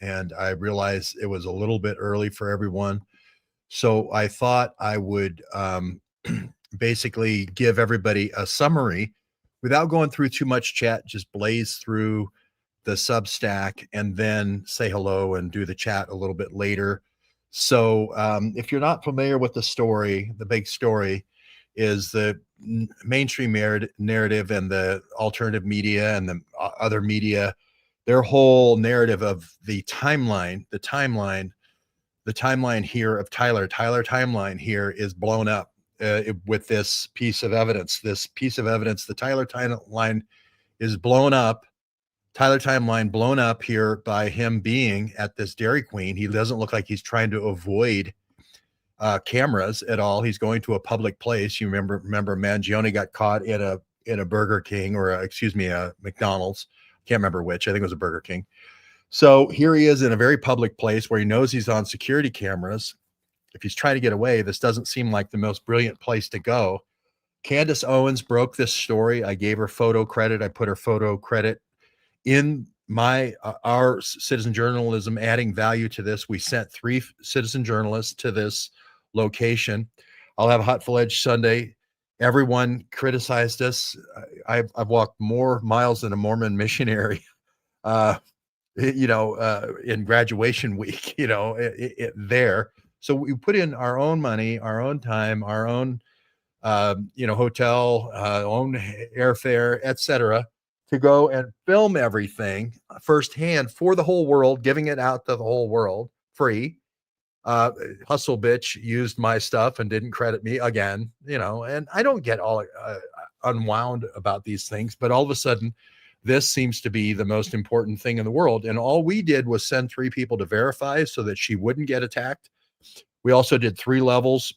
and I realized it was a little bit early for everyone. So I thought I would basically give everybody a summary without going through too much chat, just blaze through the Substack and then say hello and do the chat a little bit later. So if you're not familiar with the story, the big story is the mainstream narrative and the alternative media and the other media, their whole narrative of the timeline, the timeline here of Tyler timeline here is blown up with this piece of evidence. This piece of evidence, the Tyler timeline is blown up. Tyler timeline blown up here by him being at this Dairy Queen. He doesn't look like he's trying to avoid cameras at all. He's going to a public place. You remember Mangione got caught in a Burger King or a McDonald's. Can't remember which. I think it was a Burger King. So here he is in a very public place where he knows he's on security cameras. If he's trying to get away, this doesn't seem like the most brilliant place to go. Candace Owens broke this story. I gave her photo credit. I put her photo credit in our citizen journalism, adding value to this. We sent 3 citizen journalists to this location. I'll have Hot Full Edge Sunday. Everyone criticized us. I've walked more miles than a Mormon missionary, in graduation week, there. So we put in our own money, our own time, our own, hotel, own airfare, etc., to go and film everything firsthand for the whole world, giving it out to the whole world free. Hustle bitch used my stuff and didn't credit me again, and I don't get all unwound about these things, but all of a sudden this seems to be the most important thing in the world. And all we did was send 3 people to verify so that she wouldn't get attacked. We also did 3 levels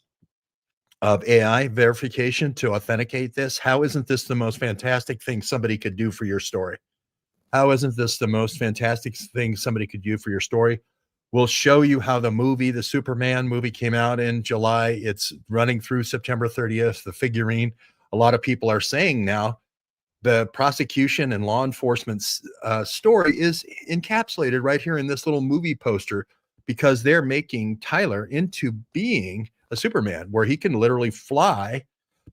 of AI verification to authenticate this. How isn't this the most fantastic thing somebody could do for your story? How isn't this the most fantastic thing somebody could do for your story? We'll show you how the Superman movie came out in July. It's running through September 30th, the figurine. A lot of people are saying now the prosecution and law enforcement's story is encapsulated right here in this little movie poster, because they're making Tyler into being a Superman, where he can literally fly,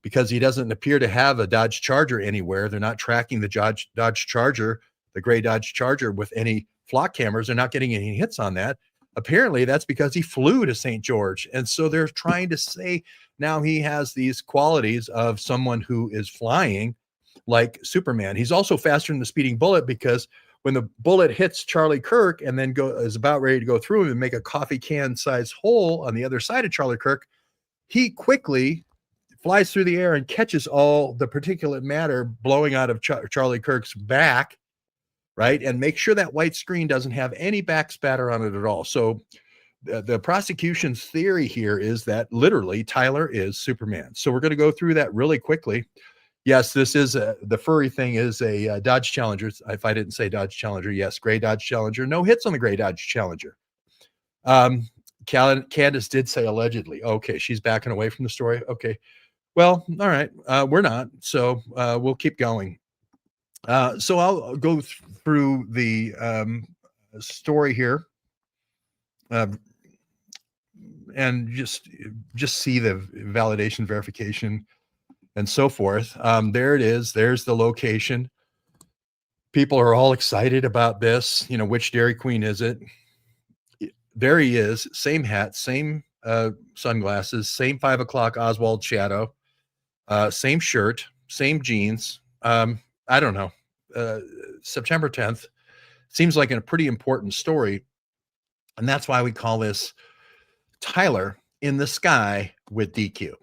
because he doesn't appear to have a Dodge Charger anywhere. They're not tracking the Dodge Charger, the gray Dodge Charger, with any flock cameras. They're not getting any hits on that. Apparently that's because he flew to St. George. And so they're trying to say now he has these qualities of someone who is flying like Superman. He's also faster than the speeding bullet, because when the bullet hits Charlie Kirk and then is about ready to go through him and make a coffee can size hole on the other side of Charlie Kirk, he quickly flies through the air and catches all the particulate matter blowing out of Charlie Kirk's back, right? And make sure that white screen doesn't have any back spatter on it at all. So the prosecution's theory here is that literally Tyler is Superman. So we're going to go through that really quickly. Yes, this is the furry thing is a Dodge Challenger. If I didn't say Dodge Challenger, yes, gray Dodge Challenger. No hits on the gray Dodge Challenger. Candace did say allegedly. Okay, she's backing away from the story. Okay, well, all right, we're not. So we'll keep going. So I'll go through the story here, and just see the validation, verification, and so forth. There it is. There's the location. People are all excited about this. Which Dairy Queen is it? There he is. Same hat, same sunglasses, same 5 o'clock Oswald shadow, same shirt, same jeans. I don't know. September 10th seems like a pretty important story. And that's why we call this Tyler in the Sky with DQ.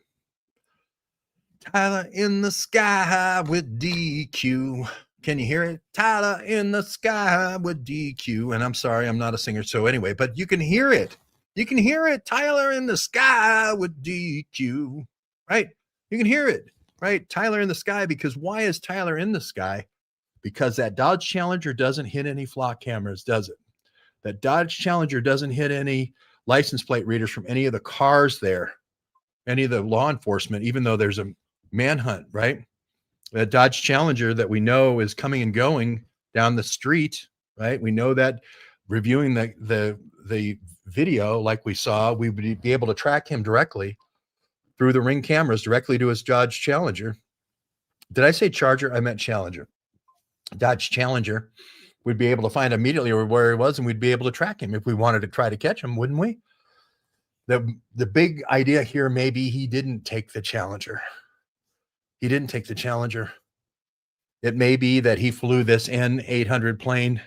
Tyler in the sky with DQ. Can you hear it? Tyler in the sky with DQ. And I'm sorry, I'm not a singer. So anyway, but you can hear it. You can hear it. Tyler in the sky with DQ, right? You can hear it, right? Tyler in the sky, because why is Tyler in the sky? Because that Dodge Challenger doesn't hit any flock cameras, does it? That Dodge Challenger doesn't hit any license plate readers from any of the cars there, any of the law enforcement, even though there's a manhunt, right? That Dodge Challenger that we know is coming and going down the street, right? We know that reviewing the video like we saw, we would be able to track him directly through the Ring cameras directly to his Dodge Challenger. Did I say Charger? I meant Challenger. Dodge Challenger. We'd be able to find immediately where he was, and we'd be able to track him if we wanted to try to catch him, wouldn't we? The big idea here, maybe he didn't take the Challenger. He didn't take the Challenger. It may be that he flew this N800 plane.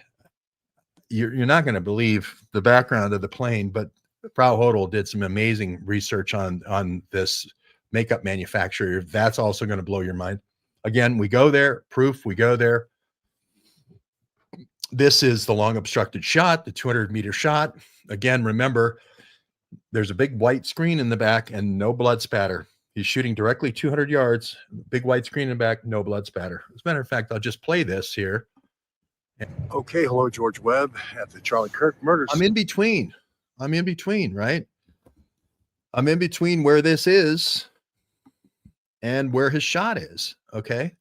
You're not going to believe the background of the plane, but Frau Hodel did some amazing research on this makeup manufacturer. That's also going to blow your mind. Again, we go there, proof, we go there. This is the long obstructed shot, the 200-meter shot. Again, remember, there's a big white screen in the back and no blood spatter. He's shooting directly 200 yards, big white screen in the back, no blood spatter. As a matter of fact, I'll just play this here. Okay, hello, George Webb at the Charlie Kirk murders. I'm in between, right? I'm in between where this is and where his shot is, okay?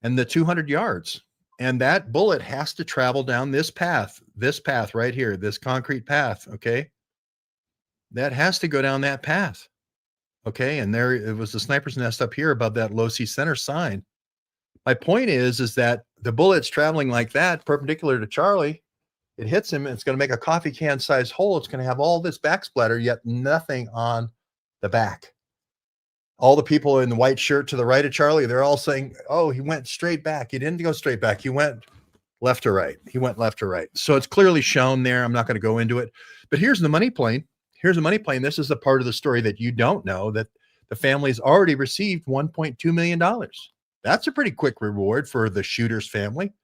And the 200 yards. And that bullet has to travel down this path right here, this concrete path, okay? That has to go down that path, okay? And there it was the sniper's nest up here above that low C center sign. My point is that the bullet's traveling like that, perpendicular to Charlie. It hits him, and it's going to make a coffee can size hole. It's going to have all this back splatter, yet nothing on the back. All the people in the white shirt to the right of Charlie, they're all saying, oh, he went straight back. He didn't go straight back. He went left to right. He went left to right. So it's clearly shown there. I'm not going to go into it. But here's the money plane. Here's a money plane. This is the part of the story that you don't know, that the family's already received $1.2 million. That's a pretty quick reward for the shooter's family.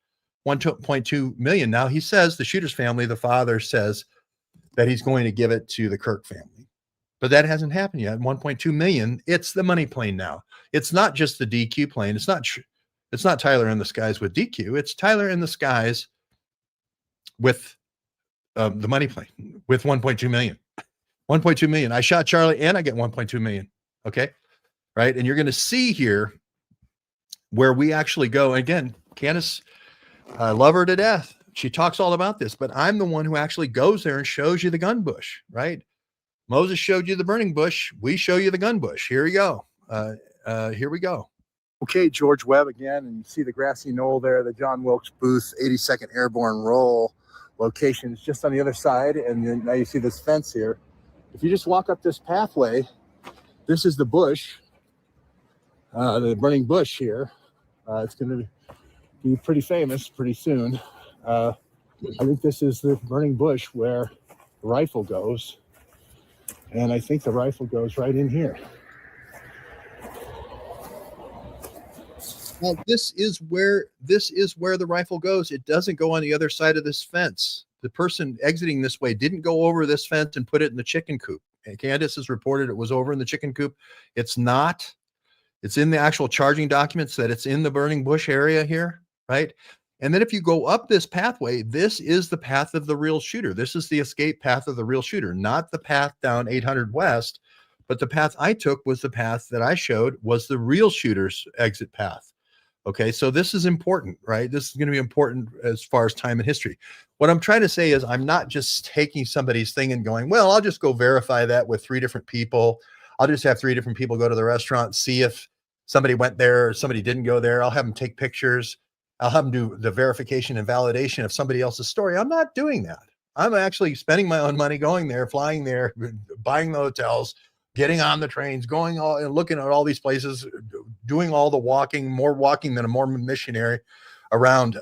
$1.2 million. Now he says, the shooter's family, the father says that he's going to give it to the Kirk family. But that hasn't happened yet. 1.2 million. It's the money plane now. It's not just the DQ plane. It's not Tyler in the skies with DQ. It's Tyler in the skies with the money plane with 1.2 million. 1.2 million. I shot Charlie and I get 1.2 million. Okay. Right. And you're going to see here where we actually go. And again, Candace, I love her to death. She talks all about this, but I'm the one who actually goes there and shows you the gun bush, right? Moses showed you the burning bush. We show you the gun bush. Here we go. Here we go. Okay, George Webb again, and you see the grassy knoll there, the John Wilkes Booth 82nd Airborne Roll location is just on the other side, and then now you see this fence here. If you just walk up this pathway, this is the bush, the burning bush here. It's going to be pretty famous pretty soon. I think this is the burning bush where the rifle goes. And I think the rifle goes right in here. Well, this is where the rifle goes. It doesn't go on the other side of this fence. The person exiting this way didn't go over this fence and put it in the chicken coop. And Candace has reported it was over in the chicken coop. It's not. It's in the actual charging documents that it's in the burning bush area here, right? And then if you go up this pathway, this is the path of the real shooter. This is the escape path of the real shooter, not the path down 800 West, but the path I took was the path that I showed was the real shooter's exit path. Okay, so this is important, right? This is going to be important as far as time and history. What I'm trying to say is I'm not just taking somebody's thing and going, well, I'll just go verify that with 3 different people. I'll just have 3 different people go to the restaurant, see if somebody went there or somebody didn't go there. I'll have them take pictures. I'll have them do the verification and validation of somebody else's story. I'm not doing that. I'm actually spending my own money, going there, flying there, buying the hotels, getting on the trains, going all and looking at all these places, doing all the walking, more walking than a Mormon missionary around,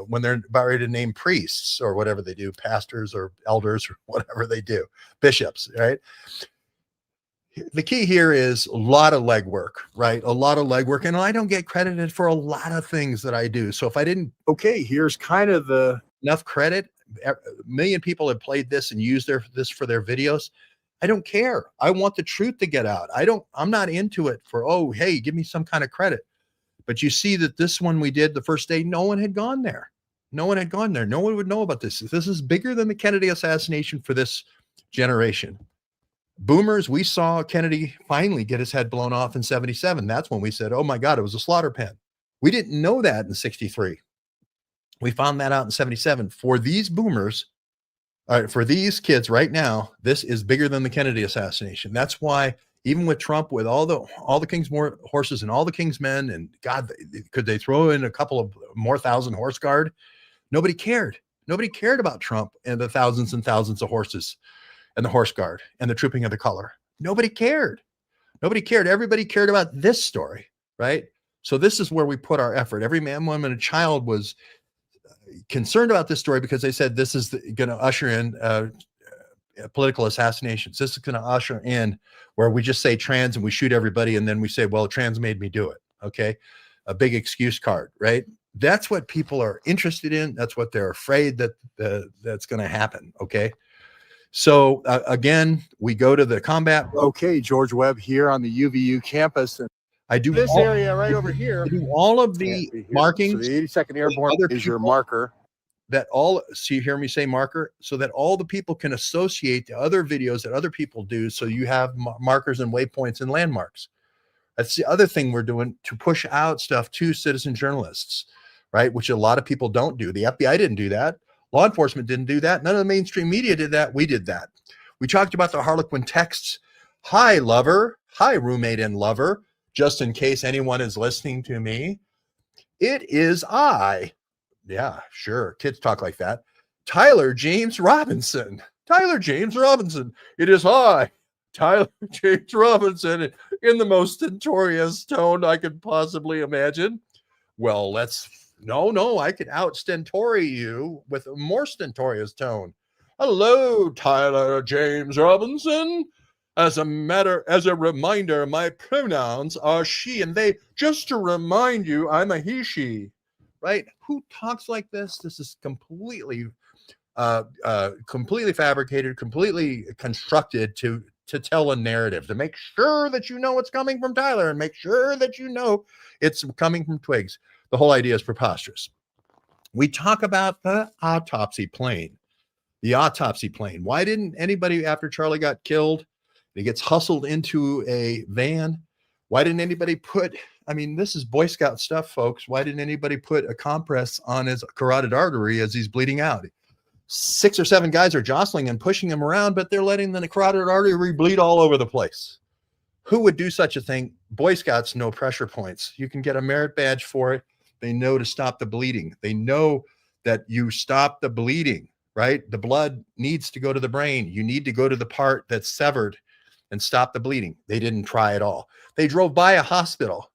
when they're about ready to name priests or whatever they do, pastors or elders or whatever they do, bishops, right? The key here is a lot of legwork, right? A lot of legwork. And I don't get credited for a lot of things that I do. So if I didn't, okay, here's kind of the enough credit. A million people have played this and used this for their videos. I don't care. I want the truth to get out. I'm not into it for, oh, hey, give me some kind of credit. But you see that this one we did the first day, no one had gone there. No one had gone there. No one would know about this. This is bigger than the Kennedy assassination for this generation. Boomers, we saw Kennedy finally get his head blown off in 77. That's when we said, oh my God, it was a slaughter pen. We didn't know that in 63. We found that out in 77. For these boomers, for these kids right now, this is bigger than the Kennedy assassination. That's why even with Trump, with all the king's more horses and all the king's men, and God, could they throw in a couple of more thousand horse guard? Nobody cared. Nobody cared about Trump and the thousands and thousands of horses and the horse guard and the trooping of the color. Nobody cared. Nobody cared. Everybody cared about this story, right? So this is where we put our effort. Every man, woman, and child was concerned about this story because they said this is going to usher in political assassinations. This is going to usher in where we just say trans and we shoot everybody, and then we say, well, trans made me do it. Okay. A big excuse card, right? That's what people are interested in. That's what they're afraid that that's going to happen. Okay. So again, we go to the combat. Okay, George Webb here on the UVU campus. And I do this area right over here. I do all of the markings. So the 82nd Airborne is your marker. That all, so you hear me say marker, so that all the people can associate the other videos that other people do. So you have markers and waypoints and landmarks. That's the other thing we're doing to push out stuff to citizen journalists, right? Which a lot of people don't do. The FBI didn't do that. Law enforcement didn't do that. None of the mainstream media did that. We did that. We talked about the Harlequin texts. Hi, lover. Hi, roommate and lover. Just in case anyone is listening to me, it is I. Yeah, sure. Kids talk like that. Tyler James Robinson. Tyler James Robinson. It is I, Tyler James Robinson, in the most stentorious tone I could possibly imagine. Well, no, I could out-stentory you with a more stentorious tone. Hello, Tyler James Robinson. As a reminder, my pronouns are she and they. Just to remind you, I'm a he, she. Right? Who talks like this? This is completely fabricated, completely constructed to tell a narrative, to make sure that you know it's coming from Tyler and make sure that you know it's coming from Twigs. The whole idea is preposterous. We talk about the autopsy plane. The autopsy plane. Why didn't anybody, after Charlie got killed, he gets hustled into a van? Why didn't anybody this is Boy Scout stuff, folks. Why didn't anybody put a compress on his carotid artery as he's bleeding out? 6 or 7 guys are jostling and pushing him around, but they're letting the carotid artery bleed all over the place. Who would do such a thing? Boy Scouts know pressure points. You can get a merit badge for it. They know to stop the bleeding. They know that you stop the bleeding, right? The blood needs to go to the brain. You need to go to the part that's severed and stop the bleeding. They didn't try at all. They drove by a hospital.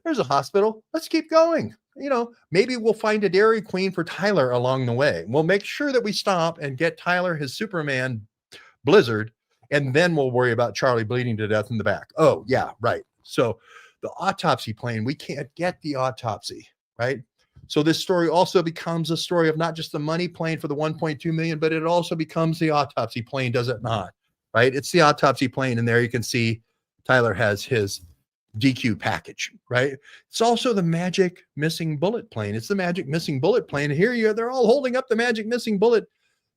There's a hospital. Let's keep going. Maybe we'll find a Dairy Queen for Tyler along the way. We'll make sure that we stop and get Tyler his Superman blizzard, and then we'll worry about Charlie bleeding to death in the back. Oh, yeah, right. So the autopsy plane, we can't get the autopsy, right? So this story also becomes a story of not just the money plane for the 1.2 million, but it also becomes the autopsy plane, does it not? Right? It's the autopsy plane, and there you can see Tyler has his DQ package, right? It's also the magic missing bullet plane. It's the magic missing bullet plane. Here they're all holding up the magic missing bullet.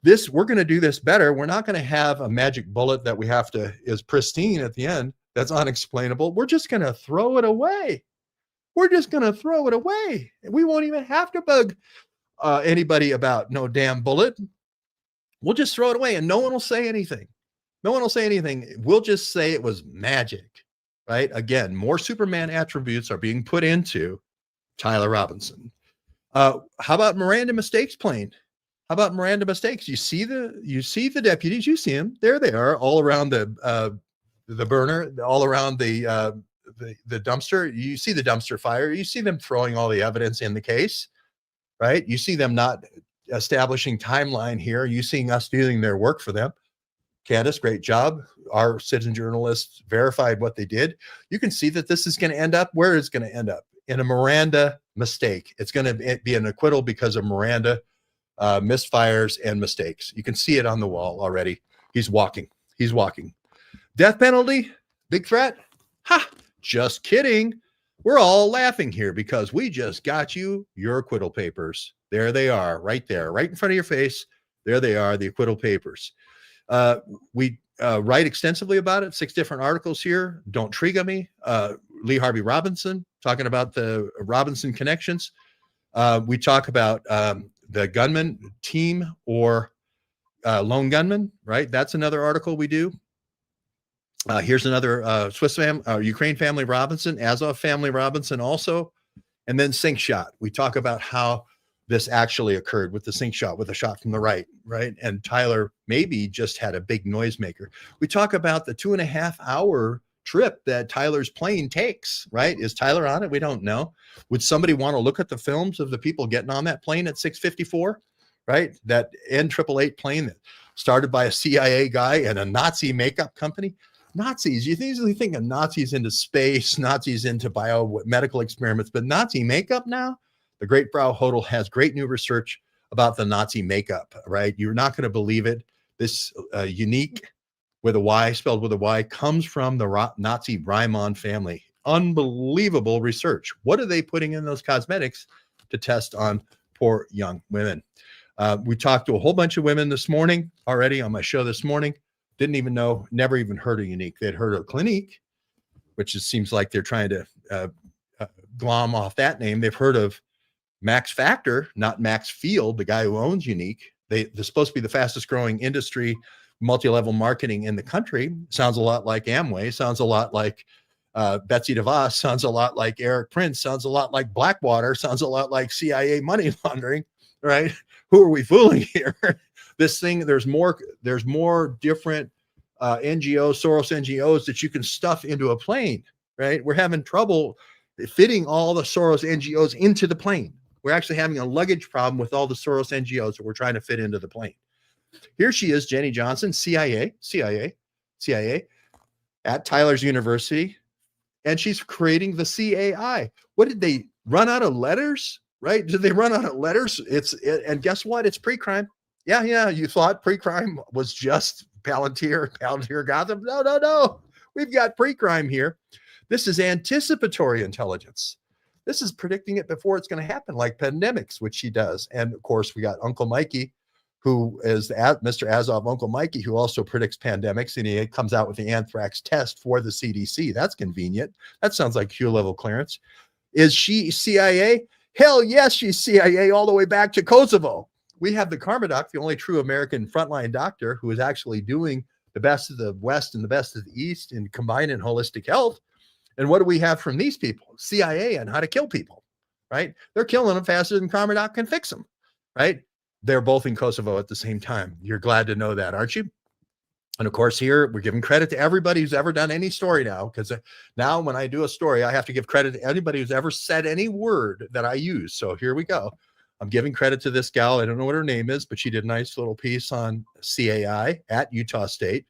We're going to do this better. We're not going to have a magic bullet that is pristine at the end. That's unexplainable. We're just going to throw it away. We're just going to throw it away. We won't even have to bug anybody about no damn bullet. We'll just throw it away and no one will say anything. No one will say anything. We'll just say it was magic. Right? Again, more Superman attributes are being put into Tyler Robinson. How about Miranda Mistakes plane? How about Miranda Mistakes? You see the deputies, you see them. There they are, all around the burner, all around the dumpster. You see the dumpster fire. You see them throwing all the evidence in the case, right? You see them not establishing timeline here. You seeing us doing their work for them. Candace, great job. Our citizen journalists verified what they did. You can see that this is going to end up where it's going to end up, in a Miranda mistake. It's going to be an acquittal because of Miranda misfires and mistakes. You can see it on the wall already. He's walking. Death penalty, big threat. Just kidding. We're all laughing here because we just got you your acquittal papers. There they are, right there, right in front of your face. There they are, the acquittal papers. We write extensively about it, 6 different articles here. Don't trigger me. Lee Harvey Robinson, talking about the Robinson connections. We talk about the gunman team or lone gunman, right? That's another article we do. Here's another Ukraine family Robinson, Azov family Robinson also. And then sink shot. We talk about how this actually occurred with the sink shot, with a shot from the right? And Tyler maybe just had a big noisemaker. We talk about the 2.5 hour trip that Tyler's plane takes, right? Is Tyler on it? We don't know. Would somebody want to look at the films of the people getting on that plane at 6:54, right? That N888 plane that started by a CIA guy and a Nazi makeup company. Nazis, you usually think of Nazis into space, Nazis into biomedical experiments, but Nazi makeup now? The great Frau Hodel has great new research about the Nazi makeup, right? You're not going to believe it. This unique, with a Y, spelled with a Y, comes from the Nazi Reimann family. Unbelievable research. What are they putting in those cosmetics to test on poor young women? We talked to a whole bunch of women this morning already on my show this morning. Didn't even know, never even heard of Unique. They'd heard of Clinique, which it seems like they're trying to glom off that name. They've heard of Max Factor, not Max Field, the guy who owns Unique. They're supposed to be the fastest growing industry, multi-level marketing in the country. Sounds a lot like Amway. Sounds a lot like Betsy DeVos. Sounds a lot like Eric Prince. Sounds a lot like Blackwater. Sounds a lot like CIA money laundering, right? Who are we fooling here? This thing, there's more different NGOs, Soros NGOs that you can stuff into a plane, right? We're having trouble fitting all the Soros NGOs into the plane. We're actually having a luggage problem with all the Soros NGOs that we're trying to fit into the plane. Here she is, Jenny Johnson, CIA at Tyler's University, and she's creating the CAI. What did they run out of letters? Right? Did they run out of letters? And guess what? It's pre-crime. Yeah. You thought pre-crime was just Palantir Gotham. No. We've got pre-crime here. This is anticipatory intelligence. This is predicting it before it's going to happen, like pandemics, which she does. And of course, we got Uncle Mikey, who is Mr. Azov, Uncle Mikey, who also predicts pandemics, and he comes out with the anthrax test for the CDC. That's convenient. That sounds like Q level clearance. Is she CIA? Hell yes, she's CIA all the way back to Kosovo. We have the Karmadoc, the only true American frontline doctor who is actually doing the best of the West and the best of the East in combining holistic health. And what do we have from these people? CIA on how to kill people, right? They're killing them faster than Karmadoc can fix them, right? They're both in Kosovo at the same time. You're glad to know that, aren't you? And of course, here we're giving credit to everybody who's ever done any story now, because now when I do a story, I have to give credit to anybody who's ever said any word that I use. So here we go. I'm giving credit to this gal. I don't know what her name is, but she did a nice little piece on CAI at Utah State.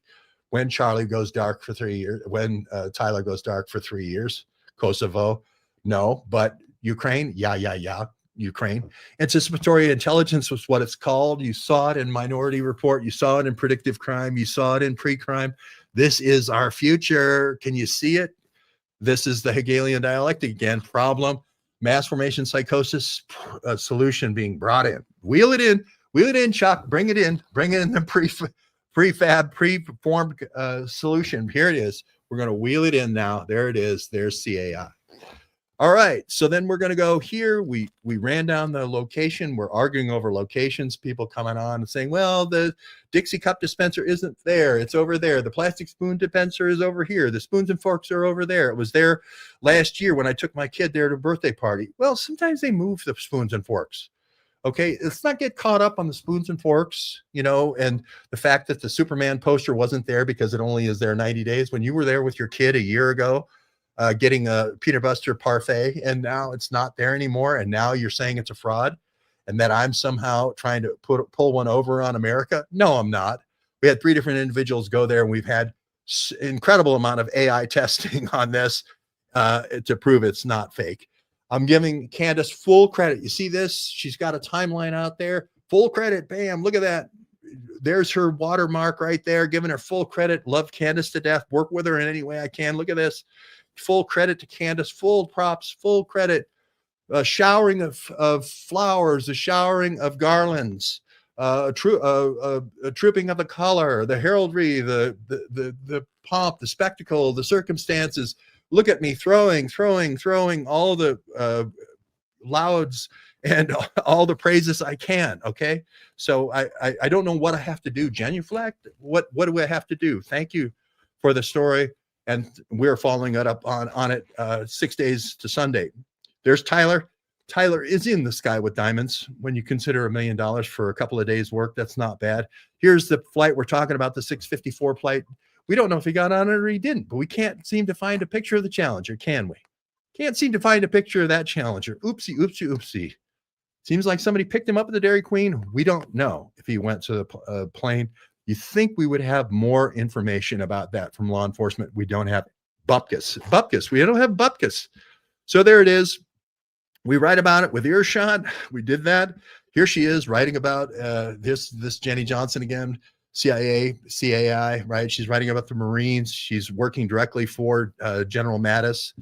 When Charlie goes dark for 3 years, when Tyler goes dark for 3 years, Kosovo, no, but Ukraine, yeah. Ukraine. Anticipatory intelligence was what it's called. You saw it in Minority Report. You saw it in Predictive Crime. You saw it in Pre-Crime. This is our future. Can you see it? This is the Hegelian dialectic again. Problem, mass formation psychosis, solution being brought in. Wheel it in, Chuck. Bring it in the preformed solution. Here it is. We're going to wheel it in now. There it is. There's CAI. All right, so then we're going to go here. We ran down the location. We're arguing over locations. People coming on and saying, well, the Dixie cup dispenser isn't there. It's over there. The plastic spoon dispenser is over here. The spoons and forks are over there. It was there last year when I took my kid there to a birthday party. Well, sometimes they move the spoons and forks. Okay, let's not get caught up on the spoons and forks, and the fact that the Superman poster wasn't there because it only is there 90 days. When you were there with your kid a year ago, getting a peanut butter parfait, and now it's not there anymore, and now you're saying it's a fraud, and that I'm somehow trying to pull one over on America. No, I'm not. We had 3 different individuals go there, and we've had incredible amount of AI testing on this to prove it's not fake. I'm giving Candace full credit. You see this? She's got a timeline out there. Full credit. Bam. Look at that. There's her watermark right there, giving her full credit. Love Candace to death. Work with her in any way I can. Look at this. Full credit to Candace, full props, full credit. Showering of flowers, a showering of garlands, a trooping of the color, the heraldry, the pomp, the spectacle, the circumstances. Look at me throwing all the lauds and all the praises I can. Okay. So I don't know what I have to do. Genuflect. What do I have to do? Thank you for the story. And we're following it up on it 6 days to Sunday. There's Tyler. Tyler is in the sky with diamonds. When you consider $1 million for a couple of days work, that's not bad. Here's the flight we're talking about, the 654 flight. We don't know if he got on it or he didn't, but we can't seem to find a picture of the Challenger, can we? Can't seem to find a picture of that Challenger. Oopsie, oopsie, oopsie. Seems like somebody picked him up at the Dairy Queen. We don't know if he went to the plane. You think we would have more information about that from law enforcement. We don't have Bupkis. We don't have Bupkis. So there it is. We write about it with Earshot. We did that. Here she is writing about this Jenny Johnson again, CAI, right? She's writing about the Marines. She's working directly for General Mattis,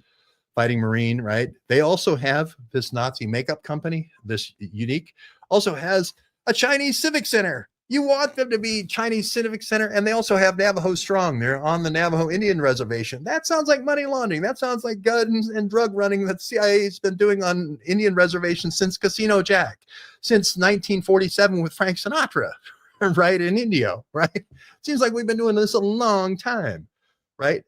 Fighting Marine, right? They also have this Nazi makeup company, this Unique, also has a Chinese Civic Center. You want them to be Chinese Civic Center, and they also have Navajo Strong. They're on the Navajo Indian Reservation. That sounds like money laundering. That sounds like guns and drug running that CIA's been doing on Indian reservations since Casino Jack, since 1947 with Frank Sinatra, right, in India, right? Seems like we've been doing this a long time, right?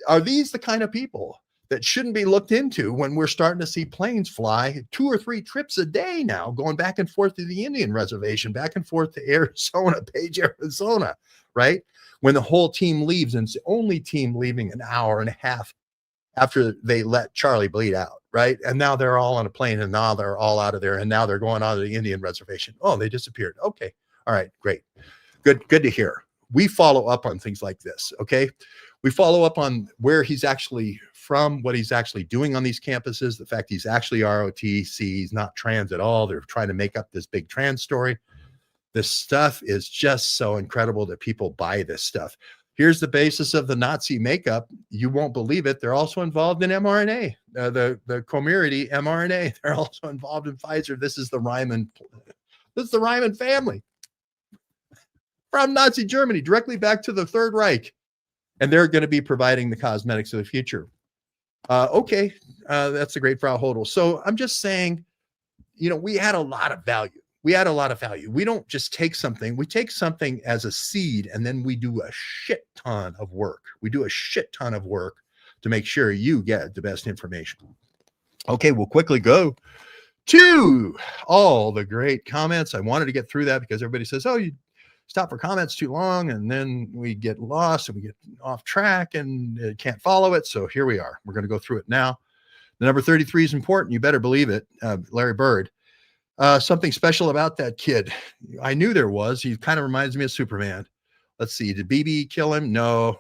Are these the kind of people that shouldn't be looked into when we're starting to see planes fly 2 or 3 trips a day now, going back and forth to the Indian reservation, back and forth to Arizona, Page, Arizona, right? When the whole team leaves, and it's the only team leaving an hour and a half after they let Charlie bleed out, right? And now they're all on a plane, and now they're all out of there, and now they're going on to the Indian reservation. Oh, they disappeared. Okay. All right, great. Good to hear. We follow up on things like this, okay? We follow up on where he's actually from, what he's actually doing on these campuses, the fact he's actually ROTC, he's not trans at all. They're trying to make up this big trans story. This stuff is just so incredible that people buy this stuff. Here's the basis of the Nazi makeup. You won't believe it. They're also involved in mRNA, the Comirnaty mRNA. They're also involved in Pfizer. This is the Ryman family from Nazi Germany, directly back to the Third Reich. And they're going to be providing the cosmetics of the future. Okay, that's a great Frau Hodel. So I'm just saying, we add a lot of value. We don't just take something. We take something as a seed, and then we do a shit ton of work. To make sure you get the best information. Okay, we'll quickly go to all the great comments. I wanted to get through that because everybody says, oh, you stop for comments too long, and then we get lost and we get off track and can't follow it. So here we are. We're going to go through it now. The number 33 is important. You better believe it. Larry Bird. Something special about that kid. I knew there was. He kind of reminds me of Superman. Let's see. Did BB kill him? No.